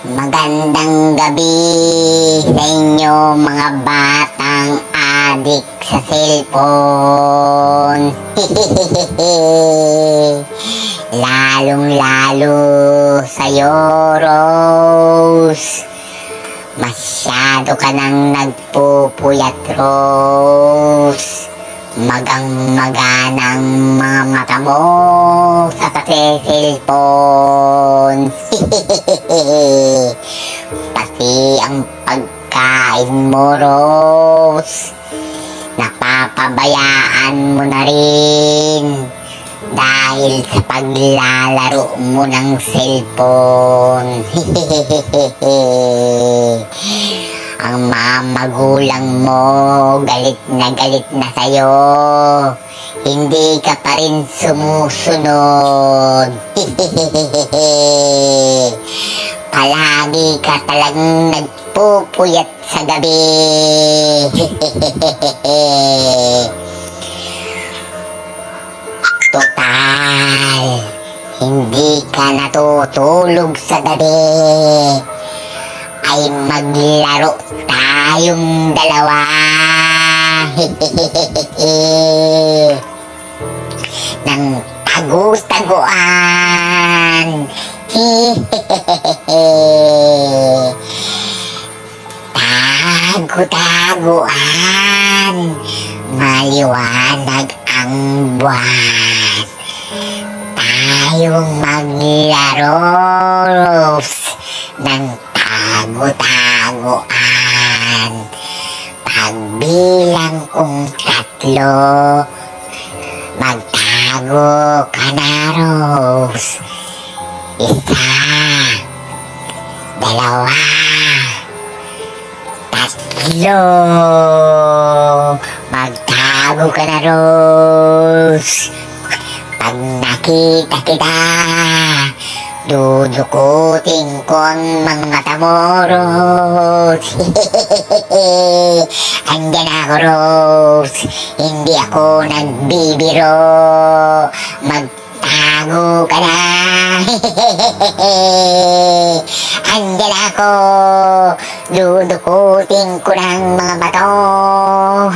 Magandang gabi sa inyo mga batang adik sa cellphone. Lalong-lalo sa'yo, Rose. Masyado ka nang nagpupuyat, Rose. Magang-maga ng mga mata mo sa cellphone. Pati ang pagkain mo, Rose, napapabayaan mo na rin dahil sa paglalaro mo ng cellphone. Ang mga magulang mo galit na sa'yo. Hindi ka pa rin sumusunod. Palagi ka talagang nagpupuyat sa gabi. Total, hindi ka natutulog sa gabi. Ay maglaro tayong dalawa. Ng tagu-taguan. Tagu-taguan. Maliwanag ang buwan. Tayong maglaro, Rose, ng tagu-taguan. Pagbilang kong 3, magtago ka na, Rose. 1, 2, 3. Magtago ka na, Rose. Pag nakita kita, dudukutin ko ang mga mata mo, Rose. Andyan ako, Rose. Hindi ako nagbibiro. Magtago ka na. Andyan ako. Dudukutin ko ng mga mata mo.